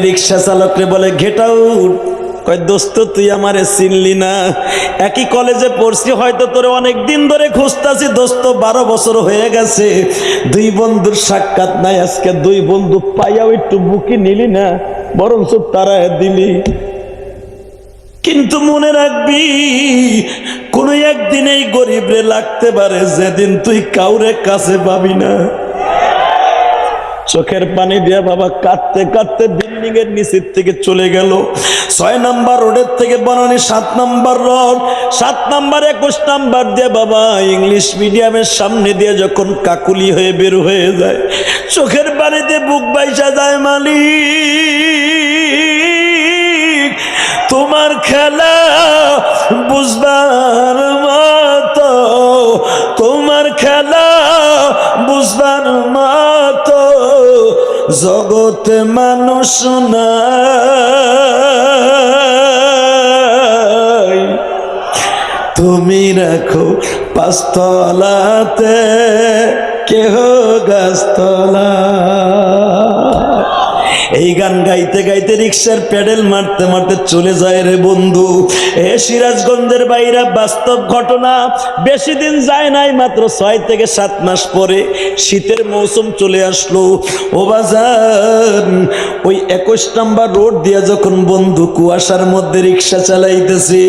রিক্সা চালকরে বলে get out. কয় দোস্ত তুই আমারে চিনলি না, একই কলেজে পড়ছি, হয়তো তোরে অনেক দিন ধরে খুঁজতাছি দোস্ত, 12 বছর হয়ে গেছে, দুই বন্ধুর সাক্ষাৎ নাই, আজকে দুই বন্ধু পাইয়াও একটু বুকি নিলি না, বরঞ্চ তারায় দিলি। কিন্তু মনে রাখবি কোন একদিন এই গরিবরে লাগতে পারে যেদিন তুই কাউরে কাছে পাবি না। চোখের পানি দিয়া বাবা কাঁদতে কাঁদতে বিল্ডিং এর নিচের থেকে চলে গেল 6 নাম্বার রোডের থেকে Banani 7 number road, 7 number 21 number দিয়ে বাবা ইংলিশ মিডিয়ামের সামনে দিয়ে যখন কাকুলি হয়ে বের হয়ে যায়, চোখের পানিতে বুক বাইসা যায়। মালিক তোমার খেলা বুঝবার মতো, তোমার খেলা বুঝবার মতো জগতে মানুষ নাই, তুমি রাখো 5 তলাতে কেহ গাছতলা। এই গান গাইতে গাইতে রিক্সার প্যাডেল মারতে মারতে চলে যায় রে বন্ধু। এ সিরাজগঞ্জের বাইরা বাস্তব ঘটনা, বেশি দিন যায় নাই, মাত্র 6 থেকে 7 মাস পরে শীতের মৌসুম চলে আসলো। ও বাজার ওই 21 নাম্বার রোড দিয়ে যখন বন্ধু কুয়াশার মধ্যে রিক্সা চালাইতেছে,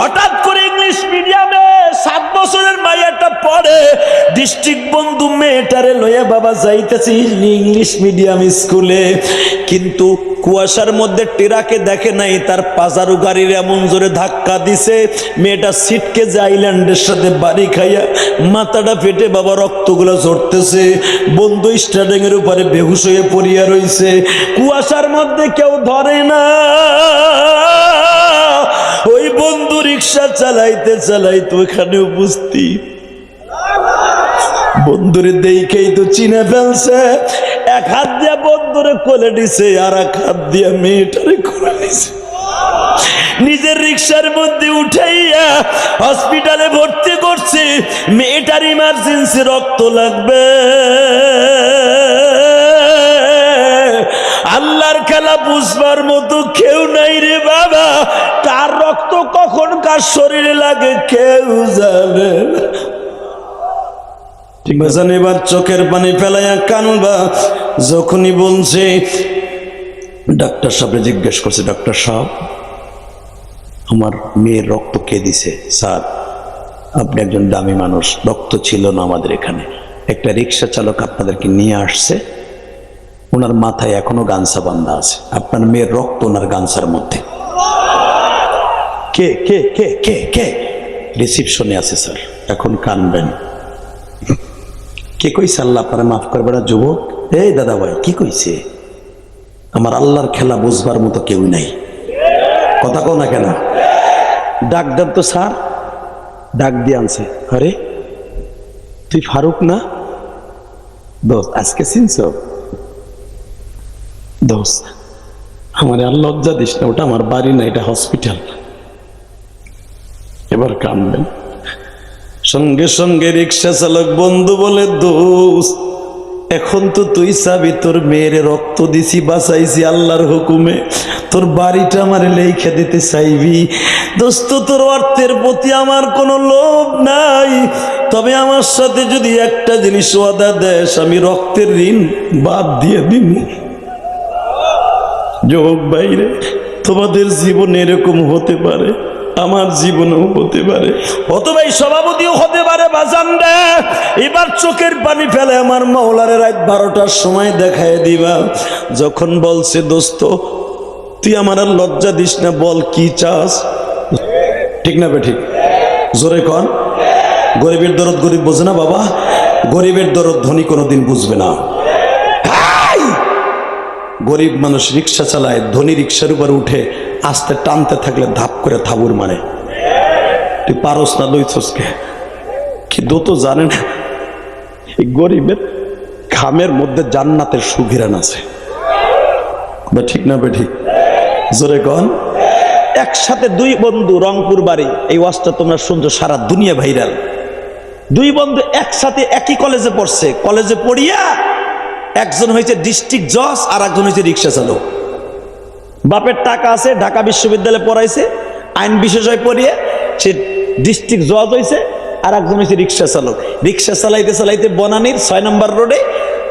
হঠাৎ করে ইংলিশ মিডিয়ামে 7 বছরের মাইয়াটা পড়ে, ডিস্ট্রিক্ট বন্ধু মেয়েটারে লইয়া বাবা যাইতেছে ইংলিশ মিডিয়াম স্কুলে। কিন্তু কুয়াশার মধ্যে টেরাকে দেখে নাই, তার পাজারু গাড়ির এমন জোরে ধাক্কা দিছে, মেয়েটা সিটকে যে আইল্যান্ডের সাথে বাড়ি খাইয়া মাথাটা ফেটে বাবা রক্তগুলো ঝরতেছে। বন্ধু স্টার্টিং এর উপরে বেহুশ হয়ে পড়িয়া রইছে, কুয়াশার মধ্যে কেউ ধরে না। ওই বন্ধু রিক্সা চালাইতে চালাইতে ওখানে উপস্থিত, বন্ধুরে দেখেই তো চিনে ফেলছে, এক হাত দিয়ে বন্ধুরে কোলে নিছে, আর এক হাত দিয়ে মেয়েটারে কোলে নিছে, নিজের রিক্সার মধ্যে উঠাইয়া হসপিটালে ভর্তি করছে। মেয়েটার ইমার্জেন্সি রক্ত লাগবে। আল্লাহর খেলা বুঝবার মতো কেউ নাই রে বাবা, কার রক্ত কখন কার শরীরে লাগে কেউ জানে না। ঠিক আছে, এবার চোখের পানি ফেলাইয়া কানবা। যখনই বলছে ডাক্তার সাহেব জিজ্ঞেস করছে, ডাক্তার সাহেব আমার মেয়ের রক্ত কে দিছে? স্যার আপনি একজন দামি মানুষ, রক্ত ছিল না আমাদের এখানে, একটা রিক্সা চালক আপনাদেরকে নিয়ে আসছে, ওনার মাথায় এখনো গামছা বাঁধা আছে, আপনার মেয়ের রক্ত ওনার গামছার মধ্যে। কে কে কে কে কে? রিসিপশনে আছে স্যার। এখন কানবেন। কে কইছে আল্লাহ আপনারা মাফ করবে না যুবক? এই দাদা ভাই কি কইছে? আমার আল্লাহর খেলা বুঝবার মতো কেউ নাই। কথা কও না কেন? ডাক দেন তো স্যার। ডাক দিয়ে আনছে, আরে তুই ফারুক না? দোস্ত আজকে চিনছ? দোস্ত আমার আর লজ্জা দিস না, ওটা আমার বাড়ি না, এটা হসপিটাল। এবার কানবেন। সঙ্গে সঙ্গে রিক্সা চালক বন্ধু বলে, দোস্ত এখন তো তুই চাবি, তোর মেয়ের রক্ত দিছি, বাঁচাইছি আল্লাহর হুকুমে, তোর বাড়িটা আমারে লেখা দিতে চাইবি। দোস্ত তোর অর্থের প্রতি আমার কোনো লোভ নাই, তবে আমার সাথে যদি একটা জিনিস ওয়াদা দেস, আমি রক্তের ঋণ বাদ দিয়ে দিব। যুবক ভাইরে, তোমাদের জীবনে এরকম হতে পারে, আমার জীবনেও হতে পারে, অথবা এই সভাপতিও হতে পারে। বাজান রে, এবার চোখের পানি ফেলে আমার মাওলারে রাত 12টার সময় দেখায় দিবা। যখন বলছে দোস্ত তুই আমার আর লজ্জা দিস না, বল কি চাস? ঠিক না বেঠিক? জোরে কন। গরিবের দরদ গরিব বোঝে না বাবা, গরিবের দরদ ধনী কোনোদিন বুঝবে না। গরিব মানুষ রিক্সা চালায়, ধনী রিক্সার উপর উঠে আস্তে টানতে থাকলে ধাপ করে থাবুর মারে। তুই পারস না, লইছসকে কিন্তু তো জানে না এই গরিবের ঘামের মধ্যে জান্নাতের সুঘিরান আছে। ঠিক না বেঠিক? জোরে কন। একসাথে দুই বন্ধু, রংপুর বাড়ি, এই ওয়াজটা তোমরা শুনছো, সারা দুনিয়া ভাইরাল। দুই বন্ধু একসাথে একই কলেজে পড়ছে, কলেজে পড়িয়া একজন হয়েছে ডিস্ট্রিক্ট জজ আর একজন হয়েছে রিক্সা চালক। বাপের টাকা আছে, ঢাকা বিশ্ববিদ্যালয়ে পড়াইছে, আইন বিশেষজ্ঞ পড়িয়ে সে ডিস্ট্রিক্ট জজ হয়েছে। আর একজন হয়েছে রিক্সা চালক। রিক্সা চালাইতে চালাইতে বনানীর 6 নম্বর রোডে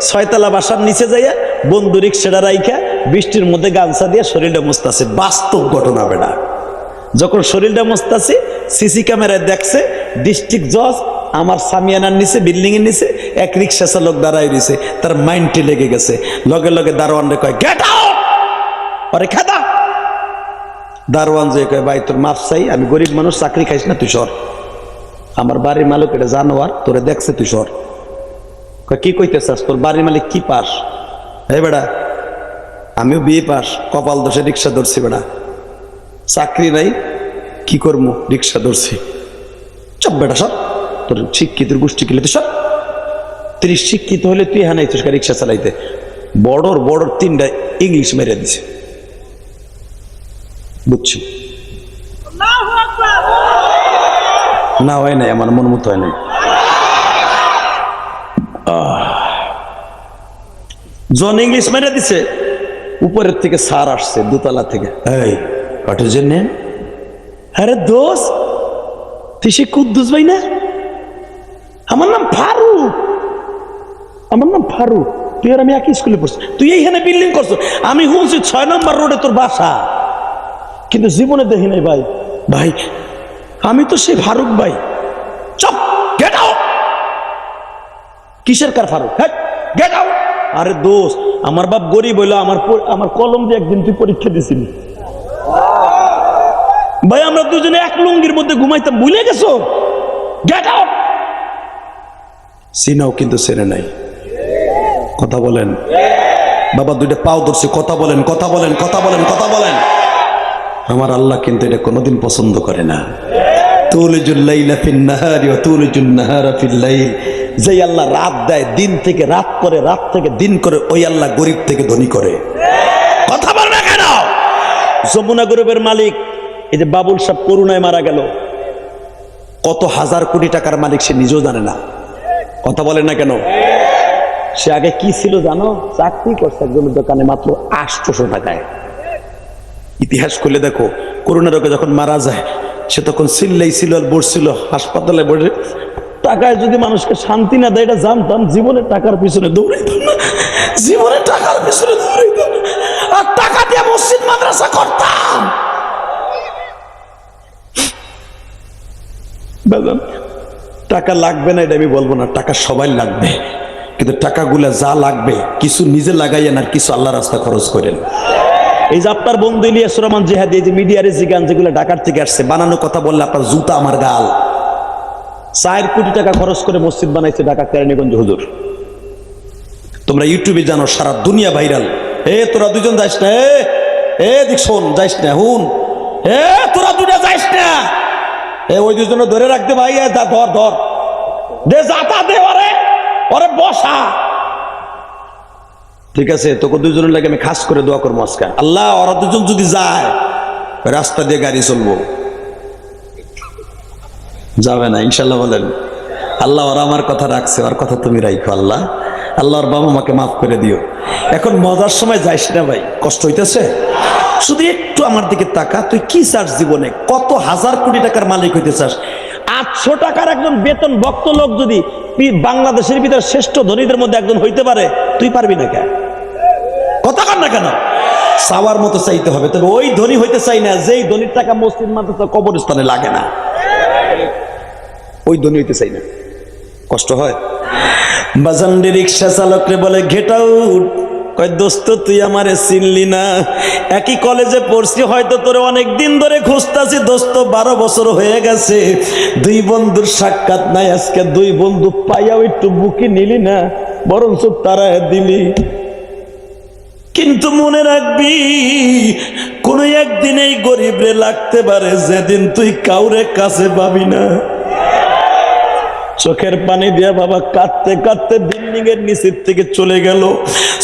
6তলা বাসার নিচে যাইয়া বন্ধু রিক্সাটা রাইখা বৃষ্টির মধ্যে গামছা দিয়ে শরীরটা মুছতাছে। বাস্তব ঘটনা বেটা। যখন শরীরটা মুছতাছে সিসি ক্যামেরায় দেখছে ডিস্ট্রিক্ট জজ আমার সামিয়ানার নিচে, বিল্ডিং এর নিচে এক রিক্সা চালক দাঁড়াই রয়েছে। তার মাইন্ডটি লেগে গেছে। লগে লগে দারোয়ান রে কয় গেট আউট, আরে খেদা। দারোয়ান যে কয় ভাই তোর মাফ চাই, আমি গরিব মানুষ, চাকরি খাইস না, তুই সর। আমার বাড়ির মালিক এটা জানোয়ার, তোরে দেখছে, তুই সর। কি কইতে চাস? তোর বাড়ির মালিক কি পাস? হে বেড়া আমিও বিয়ে পাস, কপাল দোষে রিক্সা ধরছি বেড়া, চাকরি নাই, কি করবো, রিক্সা ধরছি। চপ বেটা সব, তোর শিক্ষিতের গোষ্ঠী কিলে তুই সব। 30 শিক্ষিত হলে তুই হ্যাঁ নাইছিস রিক্সা চালাইতে। বড়র 3টা ইংলিশ মেরে দিছে, বুঝছি না? হয় নাই, আমার মন মতো হয় নাই। জন ইংলিশ মেরে দিছে, উপরের থেকে সার আসছে দোতলা থেকে, এই কাঠের জন্য। আরে দোষ, তুই সে কুদ্দুস ভাই না? আমার নাম ফারুক, আমার নাম ফারুক। তুই আর আমি একই স্কুলে পড়ছি, তুই এইখানে বিল্ডিং করছো। আমি শুনছি 6 নম্বর রোডে তোর বাসা, কিন্তু জীবনে দেখি নাই ভাই। ভাই আমি তো সে ফারুক ভাই। Chop, get out. কিসের কার ফারুক? Get out. আরে দোস্ত, আমার বাপ গরিব হইলো, আমার কলম দিয়ে একদিন তুই পরীক্ষা দিছিলি ভাই। আমরা দুজনে এক লুঙ্গির মধ্যে ঘুমাইতাম, ভুলে গেছো? Get out. সিনাও কিন্তু সেরে নাই। কথা বলেন বাবা, 2টা পাও ধরছে। কথা বলেন, কথা বলেন, কথা বলেন, কথা বলেন। আমার আল্লাহ কিন্তু এটা কোনোদিন পছন্দ করে না। তুলিজুল লাইলা ফিন নাহারি ওয়া তুলিজুন নাহারা ফিল লাইল। যে আল্লাহ রাত দেয়, দিন থেকে রাত করে, রাত থেকে দিন করে, ওই আল্লাহ গরিব থেকে ধনী করে। কথা বল না কেন? যমুনা গ্রুপের মালিক এই যে বাবুল সাহেব করুণায় মারা গেল, কত হাজার কোটি টাকার মালিক সে নিজেও জানে না। কথা বলেন না কেন? সে আগে কি ছিল জানো? চাকরি করছে একজনের দোকানে মাত্র 800 টাকায়। ইতিহাস খুলে দেখো, করোনা রোগে যখন মারা যায় সে তখন চিল্লাই ছিল, বসছিল হাসপাতালে বসে। টাকায় যদি মানুষকে শান্তি না দেয় এটা জানতাম, জীবনে টাকার পিছনে দৌড়াইতাম না, জীবনে টাকার পিছনে দৌড়াইতাম না। আর টাকা দিয়ে মসজিদ মাদ্রাসা করতাম। টাকা লাগবে না এটা আমি বলবো না, টাকা সবাই লাগবে, কিন্তু টাকাগুলা যা লাগবে কিছু নিজে লাগাইয়েন আর কিছু আল্লাহ রাস্তা খরচ করেন। এই যে আপনার বন্ধু ইলিয়াস রহমান জিহাদি, এই যে মিডিয়ার যে গান যেগুলো ঢাকার থেকে আসছে, বানানো কথা বললে আপনার জুতা আমার গাল। 4 কোটি টাকা খরচ করে মসজিদ বানাইছে ঢাকা কেরানীগঞ্জ হুজুর। তোমরা ইউটিউবে জানো, সারা দুনিয়া ভাইরাল। তোরা দুজন যাইস না, দিক শোন, যাইস না, হুন, তোরা দুটা যাইস না, ওই দুজনে ধরে রাখতে ভাই, ধর ধর দে, যাতা দে, ওরে বসা। ঠিক আছে, তোকে দুজনের লাগে আমি খাস করে দোয়া করবো আজকে, আল্লাহ ওরা দুজন যদি যায় রাস্তা দিয়ে গাড়ি চলবো। যাবে না ইনশাল্লাহ বলেন? আল্লাহ ওরা আমার কথা রাখছে, ওর কথা তুমি রাখো আল্লাহ। আল্লাহর বাবা মাকে মাফ করে দিও। এখন মজার সময় যাইস না ভাই, কষ্ট হইতেছে। শুধু একটু আমার দিকে তাকা, তুই কি চাস জীবনে? কত হাজার কোটি টাকার মালিক হইতে চাস? 800 টাকার একজন বেতন ভক্ত লোক যদি বাংলাদেশের ভিতরে শ্রেষ্ঠ ধনীদের মধ্যে একজন হইতে পারে, তুই পারবি না কেন? কথা কর না কেন? চাওয়ার মতো চাইতে হবে, তবে ওই ধনী হইতে চাই না যেই ধনীর টাকা মসজিদ মাদ্রাসা কবরস্থানে লাগে না, ওই ধনী হইতে চাই না। কষ্ট হয়। বাজান্ডি রিক্সা চালকরে বলে গেট আউট। কয় দোস্ত তুই আমারে চিনলি না, একই কলেজে পড়ছি, হয়তো তোরে অনেক দিন ধরে খুঁজতাছি দোস্ত, 12 বছর হয়ে গেছে, 2 বন্ধুর সাক্ষাৎ নাই। আজকে 2 বন্ধু পাইয়াও একটু বুকে নিলি না, বরঞ্চ তারায় দিলি। কিন্তু মনে রাখবি, কোন একদিন এই গরিব রে লাগতে পারে যেদিন তুই কাউরে কাছে পাবি না। চোখের পানি দিয়া বাবা কাঁদতে কাঁদতে বিল্ডিং এর নিচের থেকে চলে গেল।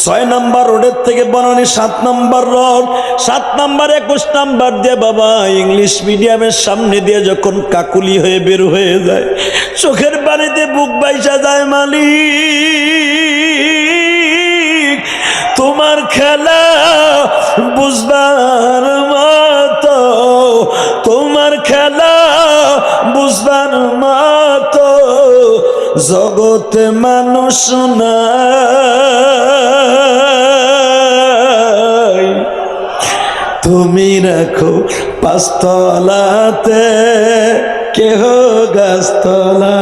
6 নম্বর রোডের থেকে বনানী 7 নম্বর রোড, 7 নম্বর 21 নম্বর দিয়ে বাবা ইংলিশ মিডিয়ামের সামনে দিয়ে যখন কাকুলি হয়ে বের হয়ে যায়, চোখের পানিতে বুক বাইসা যায়। মালিক তোমার খেলা বুঝবার মতো, তোমার খেলা বুঝবার মতো জগতে মানুষ নাই। তুমি রাখো পাঁচতলাতে, কেহ গাছতলা।